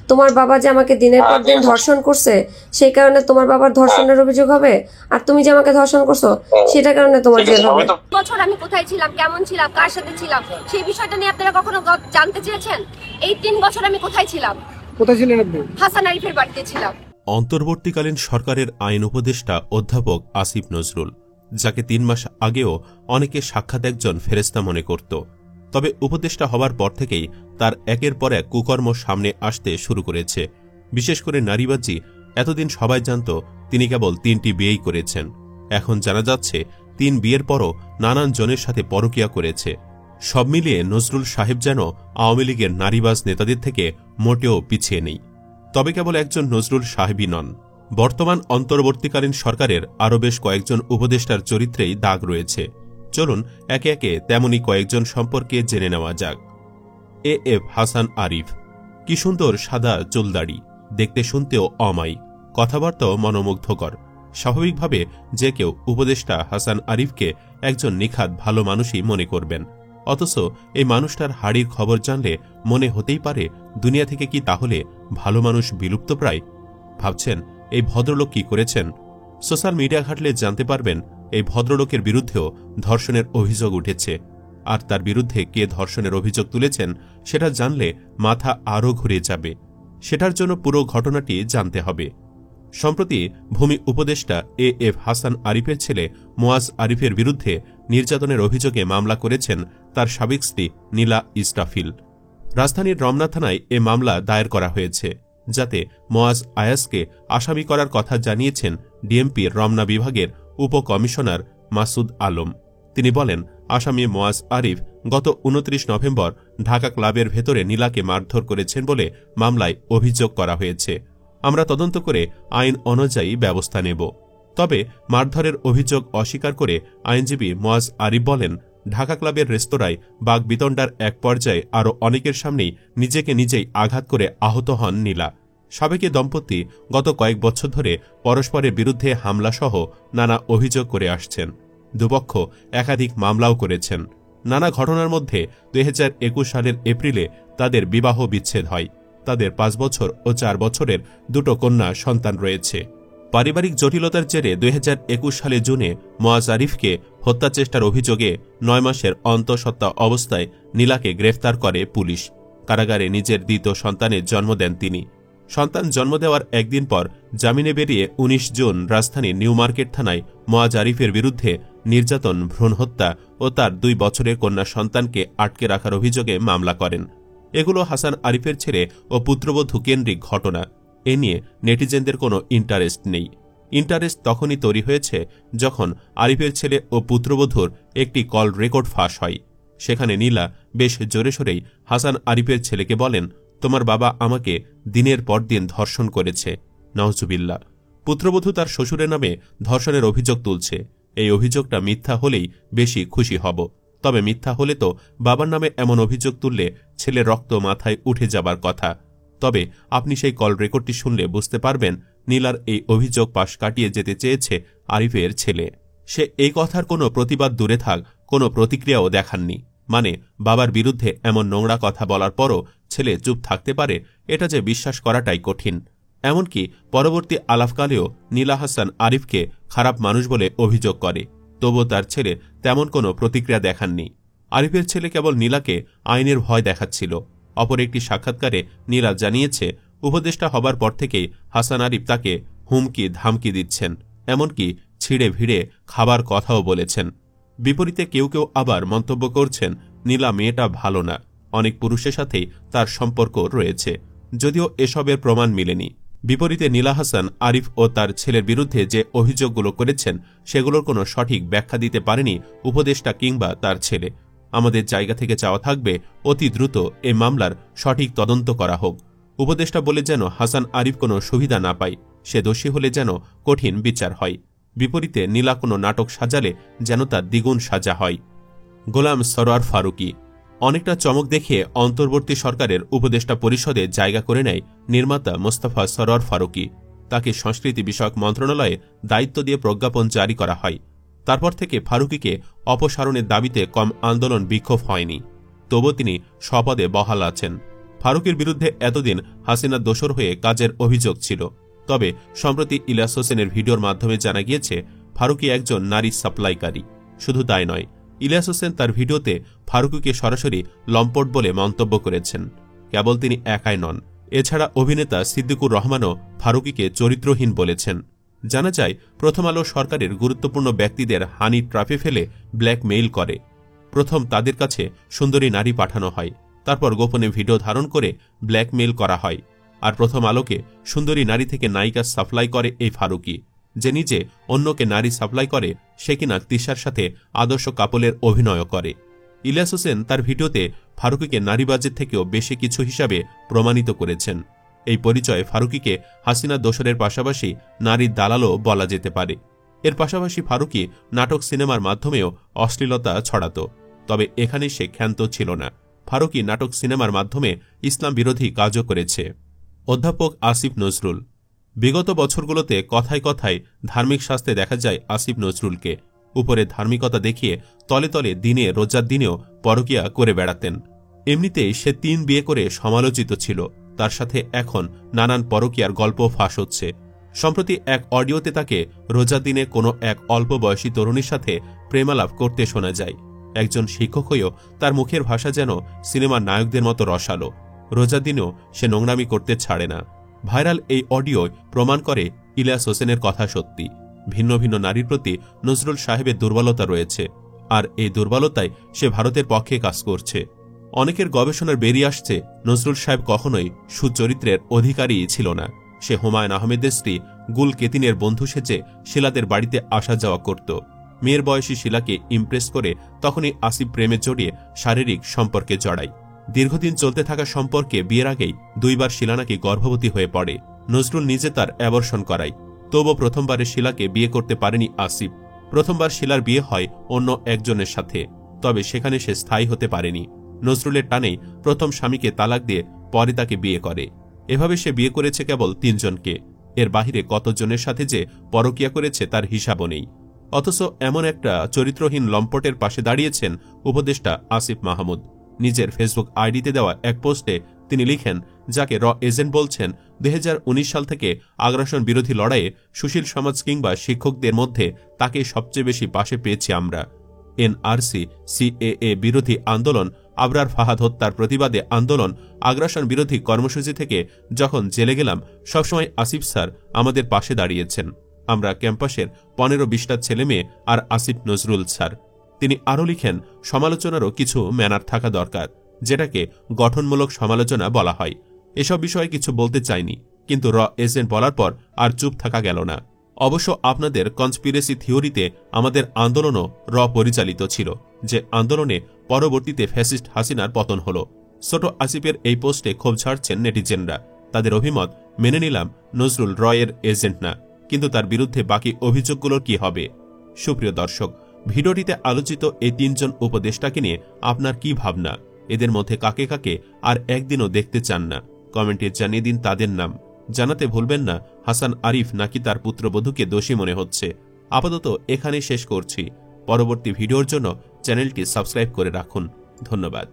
তোমার বাবা যে আমাকে দিনের পর দিন ধর্ষণ করছে সেই কারণে তোমার বাবার ধর্ষণের অভিযোগ হবে, আর তুমি যে আমাকে ধর্ষণ করছো সেটার কারণে তোমার জেল হবে। বছর আমি কোথায় ছিলাম, কেমন ছিলাম, কার সাথে ছিলাম, সেই বিষয়টা নিয়ে আপনারা কখনো জানতে চেয়েছেন? এই 3 বছর আমি কোথায় ছিলাম? কোথায় ছিলেন আপনি? হাসান আরিফের বাড়িতে ছিলাম। অন্তর্বর্তীকালীন সরকারের আইন উপদেষ্টা অধ্যাপক আসিফ নজরুল, যাকে 3 মাস আগেও অনেকে সাক্ষাৎ একজন ফেরেশতা মনে করত, তবে উপদেষ্টা হবার পর থেকেই তার একের পর এক কুকর্ম সামনে আসতে শুরু করেছে। বিশেষ করে নারীবাজি। এতদিন সবাই জানত তিনি কেবল 3টি বিয়েই করেছেন। এখন জানা যাচ্ছে 3 বিয়ের পরও নানান জনের সাথে পরকীয়া করেছে। সব মিলিয়ে নজরুল সাহেব যেন আওয়ামী লীগের নারীবাজ নেতাদের থেকে মোটেও পিছিয়ে নেই। তবে কেবল একজন নজরুল সাহেবই নন, বর্তমান অন্তর্বর্তীকালীন সরকারের আরও বেশ কয়েকজন উপদেষ্টার চরিত্রেই দাগ রয়েছে। চলুন একে একে তেমনি কয়েকজন সম্পর্কে জেনে নেওয়া যাক। এএফ হাসান আরিফ। কি সুন্দর সাদা চুলদাড়ি, দেখতে শুনতেও অমায়িক, কথাবার্তাও মনোমুগ্ধকর। স্বাভাবিকভাবে যে কেউ উপদেষ্টা হাসান আরিফকে একজন নিখাত ভালো মানুষই মনে করবেন। অথচ এই মানুষটার হাড়ির খবর জানলে মনে হতেই পারে দুনিয়া থেকে কি তাহলে ভালো মানুষ বিলুপ্তপ্রায়? ভাবছেন এই ভদ্রলোক কি করেছেন? সোশ্যাল মিডিয়া ঘাটলে জানতে পারবেন এই ভদ্রলোকের বিরুদ্ধেও ধর্ষণের অভিযোগ উঠেছে। আর তার বিরুদ্ধে কে ধর্ষণের অভিযোগ তুলেছেন সেটা জানলে মাথা আরও ঘুরে যাবে। সেটার জন্য পুরো ঘটনাটি জানতে হবে। সম্প্রতি ভূমি উপদেষ্টা এএফ হাসান আরিফের ছেলে মোয়াজ আরিফের বিরুদ্ধে নির্যাতনের অভিযোগে মামলা করেছেন তার সাবেক স্ত্রী নীলা ইস্টাফিল। রাজধানীর রমনা থানায় এ মামলা দায়ের করা হয়েছে, যাতে মোয়াজ আয়াসকে আসামি করার কথা জানিয়েছেন ডিএমপির রমনা বিভাগের উপকমিশনার মাসুদ আলম। তিনি বলেন, আসামি মোয়াজ আরিফ গত 29 নভেম্বর ঢাকা ক্লাবের ভেতরে নীলাকে মারধর করেছেন বলে মামলায় অভিযোগ করা হয়েছে। আমরা তদন্ত করে আইন অনুযায়ী ব্যবস্থা নেব। তবে মারধরের অভিযোগ অস্বীকার করে আইনজীবী মোয়াজ আরিফ বলেন, ঢাকা ক্লাবের রেস্তোরাঁয় বাগবিতণ্ডার এক পর্যায়ে আরও অনেকের সামনেই নিজেকে নিজেই আঘাত করে আহত হন নীলা। সাবেক দম্পতি গত কয়েক বছর ধরে পরস্পরের বিরুদ্ধে হামলাসহ নানা অভিযোগ করে আসছেন। দুপক্ষ একাধিক মামলাও করেছেন। নানা ঘটনার মধ্যে 2021 সালের এপ্রিলে তাদের বিবাহ বিচ্ছেদ হয়। তাদের 5 বছর ও 4 বছরের 2 কন্যা সন্তান রয়েছে। পারিবারিক জটিলতার জেরে 2021 সালে জুনে মোয়াজ আরিফকে হত্যাচেষ্টার অভিযোগে 9 মাসের অন্তঃসত্ত্বা অবস্থায় নীলাকে গ্রেফতার করে পুলিশ। কারাগারে নিজের দ্বিতীয় সন্তানের জন্ম দেন তিনি। সন্তান জন্ম দেওয়ার একদিন পর জামিনে বেরিয়ে 19 জুন রাজধানীর নিউ মার্কেট থানায় মোয়াজ আরিফের বিরুদ্ধে নির্যাতন, ভ্রূণ হত্যা ও তার 2 বছরের কন্যা সন্তানকে আটকে রাখার অভিযোগে মামলা করেন। এগুলো হাসান আরিফের ছেলে ও পুত্রবধূ কেন্দ্রিক ঘটনা। এ নিয়ে নেটিজেনদের কোনো ইন্টারেস্ট নেই। ইন্টারেস্ট তখনই তৈরি হয়েছে যখন আরিফের ছেলে ও পুত্রবধূর একটি কল রেকর্ড ফাঁস হয়। সেখানে নীলা বেশ জোরে সোরেই হাসান আরিফের ছেলেকে বলেন, তোমার বাবা আমাকে দিনের পর দিন ধর্ষণ করেছে। নাউজুবিল্লাহ। পুত্রবধূ তার শ্বশুরের নামে ধর্ষণের অভিযোগ তুলছে। এই অভিযোগটা মিথ্যা হলেই বেশি খুশি হব। তবে মিথ্যা হলে তো বাবার নামে এমন অভিযোগ তুললে ছেলের রক্ত মাথায় উঠে যাবার কথা। তবে আপনি সেই কল রেকর্ডটি শুনলে বুঝতে পারবেন নীলার এই অভিযোগ পাশ কাটিয়ে যেতে চেয়েছে আরিফের ছেলে। সে এই কথার কোনো প্রতিবাদ দূরে থাক, কোনো প্রতিক্রিয়াও দেখাননি। মানে বাবার বিরুদ্ধে এমন নোংরা কথা বলার পরও ছেলে চুপ থাকতে পারে, এটা যে বিশ্বাস করাটাই কঠিন। এমনকি পরবর্তী আলাপকালেও নীলা হাসান আরিফকে খারাপ মানুষ বলে অভিযোগ করে, তবুও তার ছেলে তেমন কোনো প্রতিক্রিয়া দেখাননি। আরিফের ছেলে কেবল নীলাকে আইনের ভয় দেখাচ্ছিল। অপর একটি সাক্ষাৎকারে নীলা জানিয়েছে, উপদেষ্টা হবার পর থেকেই হাসান আরিফ তাকে হুমকি ধামকি দিচ্ছেন, এমনকি ছিঁড়ে ভিড়ে খাবার কথাও বলেছেন। বিপরীতে কেউ কেউ আবার মন্তব্য করছেন, নীলা মেয়েটা ভালো না, অনেক পুরুষের সাথেই তার সম্পর্ক রয়েছে, যদিও এসবের প্রমাণ মিলেনি। বিপরীতে নীলা হাসান আরিফ ও তার ছেলের বিরুদ্ধে যে অভিযোগগুলো করেছেন সেগুলোর কোনো সঠিক ব্যাখ্যা দিতে পারেনি উপদেষ্টা কিংবা তার ছেলে। আমাদের জায়গা থেকে চাওয়া থাকবে অতি দ্রুত এই মামলার সঠিক তদন্ত করা হোক। উপদেষ্টা বলে যেন হাসান আরিফ কোনো সুবিধা না পায়, সে দোষী হলে যেন কঠিন বিচার হয়। বিপরীতে নীলা কোনো নাটক সাজালে যেন তার দ্বিগুণ সাজা হয়। গোলাম সরোয়ার ফারুকী। অনেকটা চমক দেখিয়ে অন্তর্বর্তী সরকারের উপদেষ্টা পরিষদে জায়গা করে নেয় নির্মাতা মোস্তফা সরোয়ার ফারুকী। তাকে সংস্কৃতি বিষয়ক মন্ত্রণালয়ে দায়িত্ব দিয়ে প্রজ্ঞাপন জারি করা হয়। তারপর থেকে ফারুকীকে অপসারণের দাবিতে কম আন্দোলন বিক্ষোভ হয়নি। তবু তিনি স্বপদে বহাল আছেন। ফারুকের বিরুদ্ধে এতদিন হাসিনার দোসর হয়ে কাজের অভিযোগ ছিল। তবে সম্প্রতি ইলিয়াস হোসেনের ভিডিওর মাধ্যমে জানা গিয়েছে ফারুকী একজন নারী সাপ্লাইকারী। শুধু তাই নয়, ইলিয়াস হোসেন তার ভিডিওতে ফারুকীকে সরাসরি লম্পট বলে মন্তব্য করেছেন। কেবল তিনি একাই নন, এছাড়া অভিনেতা সিদ্দিকুর রহমানও ফারুকীকে চরিত্রহীন বলেছেন। জানা যায়, প্রথম আলো সরকারের গুরুত্বপূর্ণ ব্যক্তিদের হানি ট্র্যাপে ফেলে ব্ল্যাকমেইল করে। প্রথম তাদের কাছে সুন্দরী নারী পাঠানো হয়, তারপর গোপনে ভিডিও ধারণ করে ব্ল্যাকমেইল করা হয়। আর প্রথম আলোকে সুন্দরী নারী থেকে নায়িকা সাপ্লাই করে এই ফারুকী, যে নিজে অন্যকে নারী সাপ্লাই করে সে কিনা তিশার সাথে আদর্শ কাপলের অভিনয় করে। ইলিয়াস হোসেন তার ভিডিওতে ফারুকীকে নারীবাজের থেকেও বেশি কিছু হিসাবে প্রমাণিত করেছেন। এই পরিচয় ফারুকীকে হাসিনা দোসরের পাশাপাশি নারীর দালালও বলা যেতে পারে। এর পাশাপাশি ফারুকী নাটক সিনেমার মাধ্যমেও অশ্লীলতা ছড়াত। তবে এখানে সে ক্ষান্ত ছিল না। ফারুকী নাটক সিনেমার মাধ্যমে ইসলাম বিরোধী কাজও করেছে। অধ্যাপক আসিফ নজরুল। বিগত বছরগুলোতে কথায় কথায় ধার্মিক শাস্ত্রে দেখা যায় আসিফ নজরুলকে। উপরে ধার্মিকতা দেখিয়ে তলে তলে দিনে রোজার দিনেও পরকিয়া করে বেড়াতেন। এমনিতেই সে 3 বিয়ে করে সমালোচিত ছিল। তার সাথে এখন নানান পরকিয়ার গল্প ফাঁস হচ্ছে। সম্প্রতি এক অডিওতে তাকে রোজার দিনে কোনো এক অল্প বয়সী তরুণীর সাথে প্রেমালাপ করতে শোনা যায়। একজন শিক্ষক হয়েও তার মুখের ভাষা যেন সিনেমার নায়কদের মতো রসালো। রোজার দিনেও সে নোংরামি করতে ছাড়ে না। ভাইরাল এই অডিও প্রমাণ করে ইলিয়াস হোসেনের কথা সত্যি। ভিন্ন ভিন্ন নারীর প্রতি নজরুল সাহেবের দুর্বলতা রয়েছে, আর এই দুর্বলতায় সে ভারতের পক্ষে কাজ করছে। অনেকের গবেষণার বেরিয়ে আসছে নজরুল সাহেব কখনোই সুচরিত্রের অধিকারী ছিল না। সে হুমায়ুন আহমেদের স্ত্রী গুল কেতিনের বন্ধু সেজে শিলাদের বাড়িতে আসা যাওয়া করত। মেয়ের বয়সী শিলাকে ইমপ্রেস করে তখনই আসিফ প্রেমে জড়িয়ে শারীরিক সম্পর্কে জড়ায়। দীর্ঘদিন চলতে থাকা সম্পর্কে বিয়ের আগেই 2 বার শিলা নাকি গর্ভবতী হয়ে পড়ে। নজরুল নিজে তার অ্যাবর্শন করায়। তবুও প্রথমবারে শিলাকে বিয়ে করতে পারেনি আসিফ। প্রথমবার শিলার বিয়ে হয় অন্য একজনের সাথে, তবে সেখানে সে স্থায়ী হতে পারেনি। নজরুলের টানেই প্রথম স্বামীকে তালাক দিয়ে পরে তাকে বিয়ে করে। এভাবে সে বিয়ে করেছে কেবল 3 জনকে। এর বাহিরে কতজনের সাথে যে পরকিয়া করেছে তার হিসাবও নেই। অথচ এমন একটা চরিত্রহীন লম্পটের পাশে দাঁড়িয়েছেন উপদেষ্টা আসিফ মাহমুদ। নিজের ফেসবুক আইডিতে দেওয়া এক পোস্টে তিনি লিখেন, যাকে র এজেন্ট বলছেন, 2019 সাল থেকে আগ্রাসন বিরোধী লড়াইয়ে সুশীল সমাজ কিংবা শিক্ষকদের মধ্যে তাকে সবচেয়ে বেশি পাশে পেয়েছি আমরা। এনআরসি, সিএএ বিরোধী আন্দোলন, আবরার ফাহাদ হত্যার প্রতিবাদে আন্দোলন, আগ্রাসন বিরোধী কর্মসূচি থেকে যখন জেলে গেলাম, সবসময় আসিফ স্যার আমাদের পাশে দাঁড়িয়েছেন। আমরা ক্যাম্পাসের 15-20টা ছেলে মেয়ে আর আসিফ নজরুল স্যার। তিনি আরও লিখেন, সমালোচনারও কিছু ম্যানার থাকা দরকার, যেটাকে গঠনমূলক সমালোচনা বলা হয়। এসব বিষয়ে কিছু বলতে চাইনি, কিন্তু র এজেন্ট বলার পর আর চুপ থাকা গেল না। অবশ্য আপনাদের কনস্পিরেসি থিওরিতে আমাদের আন্দোলনও র পরিচালিত ছিল, যে আন্দোলনে পরবর্তীতে ফ্যাসিস্ট হাসিনার পতন হল। ছোট আসিফের এই পোস্টে ক্ষোভ ঝাড়ছেন নেটিজেনরা। তাদের অভিমত, মেনে নিলাম নজরুল রয়ের এজেন্ট না, কিন্তু তার বিরুদ্ধে বাকি অভিযোগগুলোর কি হবে? সুপ্রিয় দর্শক, ভিডিওটিতে আলোচিত এই 3 জন উপদেষ্টাকে নিয়ে আপনার কি ভাবনা? এদের মধ্যে কাকে কাকে আর একদিনও দেখতে চান না? কমেন্টে জানিয়ে দিন তাদের নাম। জানাতে ভুলবেন না হাসান আরিফ নাকি তার পুত্রবধূকে দোষী মনে হচ্ছে। আপাতত এখানে শেষ করছি। পরবর্তী ভিডিওর জন্য চ্যানেলটি সাবস্ক্রাইব করে রাখুন। ধন্যবাদ।